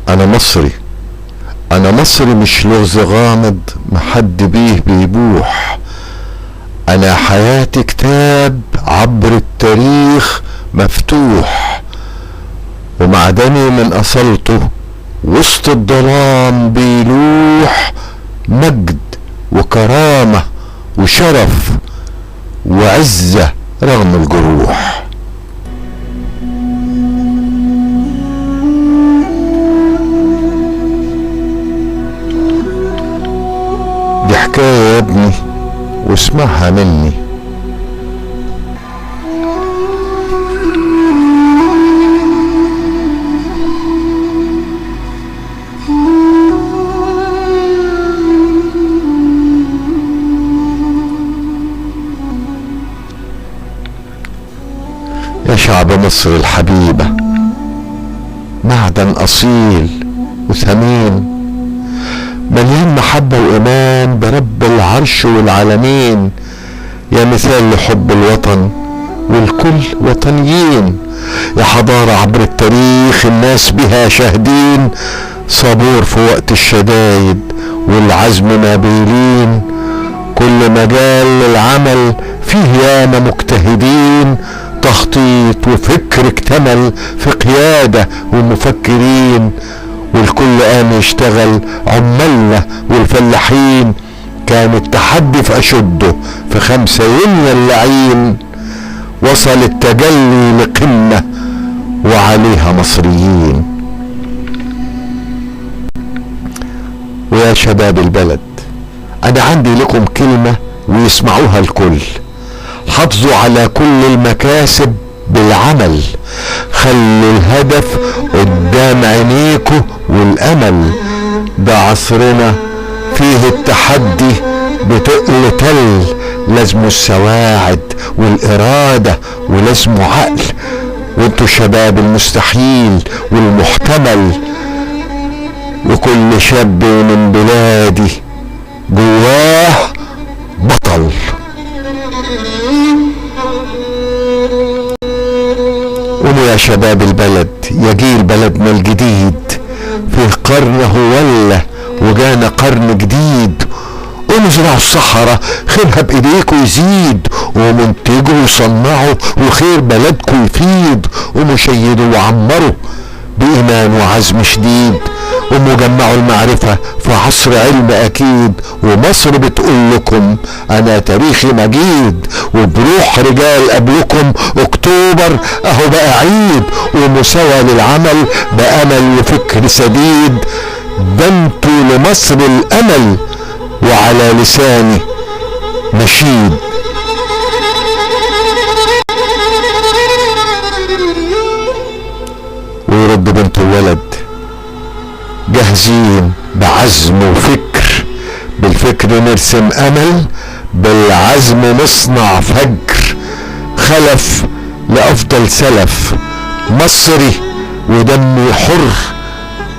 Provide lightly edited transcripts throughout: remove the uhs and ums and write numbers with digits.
انا مصري، انا مصري مش لغز غامض محد بيه بيبوح. انا حياتي كتاب عبر التاريخ مفتوح، ومعدني من اصلته وسط الظلام بيلوح. مجد وكرامة وشرف وعزة رغم الجروح. دي حكاية يا ابني واسمعها مني. يا شعب مصر الحبيبة، معدن أصيل وثمين، مليان محبة وإيمان برب العرش والعالمين. يا مثال لحب الوطن والكل وطنيين، يا حضارة عبر التاريخ الناس بها شاهدين. صبور في وقت الشدايد والعزم نابلين، كل مجال للعمل فيه ياما مجتهدين. تخطيط وفكر اكتمل في قيادة ومفكرين، والكل قام يشتغل عمالنا والفلاحين. كان التحدي في أشده في 5 يونيو اللعين، وصل التجلي لقمة وعليها مصريين. ويا شباب البلد، أنا عندي لكم كلمة ويسمعوها الكل. حافظوا على كل المكاسب بالعمل، خلوا الهدف قدام عينيكوا والامل. ده عصرنا فيه التحدي بتقل تل، لازمه السواعد والارادة ولازمه عقل. وانتوا شباب المستحيل والمحتمل، وكل شاب من بلادي جواه بطل. قوموا يا شباب البلد، يا جيل بلدنا الجديد. في قرنه ولا وجانا قرن جديد. قوموا زرعوا الصحراء، خيرها بايديكوا يزيد، ومنتجوا وصنعوا وخير بلدكوا يفيد. قوموا شيدوا وعمروا بإيمان وعزم شديد، ومجمعوا المعرفة في عصر علم أكيد. ومصر بتقول لكم أنا تاريخي مجيد، وبروح رجال قبلكم أكتوبر أهو بقى عيد. ومساواة للعمل بأمل وفكر سديد، ده انتوا لمصر الأمل وعلى لساني نشيد. ويرد بنت الولد جاهزين بعزم وفكر، بالفكر نرسم امل، بالعزم نصنع فجر. خلف لافضل سلف مصري ودمي حر،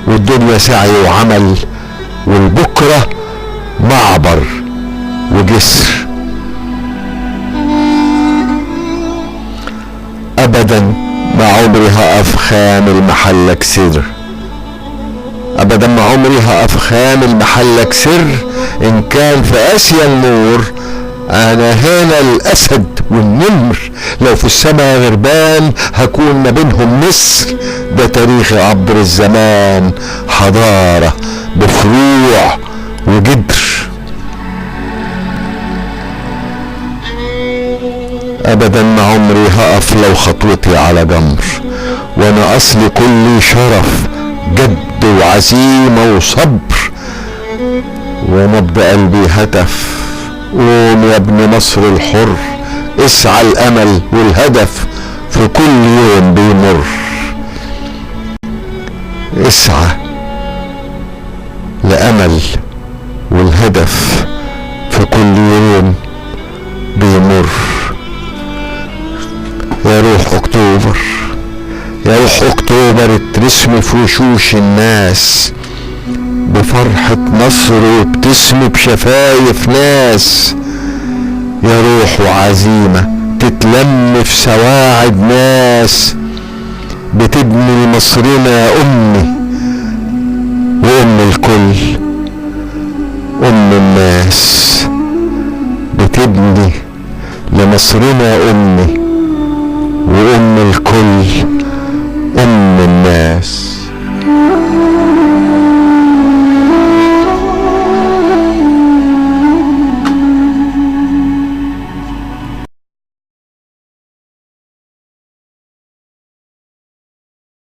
والدنيا سعي وعمل، والبكرة معبر وجسر. ابدا ما عمري هقف خام المحلك سر، ابدا ما عمري هقف خام المحلك سر. ان كان في اسيا النور انا هنا الاسد والنمر، لو في السماء غربان هكون ما بينهم نسر. ده تاريخي عبر الزمان، حضارة بفروع وجدر. ابدا ما عمري هقف لو خطوتي على جمر، وانا اصلي كلي شرف جد وعزيمة وصبر. ونبض قلبي هتف، قوم يا ابن مصر الحر، اسعى الامل والهدف في كل يوم بيمر. اسعى لامل والهدف في كل يوم بيمر. يا روح اكتوبر، يا روح اكتوبر اترسمي في وشوش الناس بفرحة مصر، وابتسمي بشفايف ناس. يا روح وعزيمة تتلم في سواعد ناس، بتبني مصرنا يا امي ام الناس، بتبني لمصرنا امي وام الكل، ام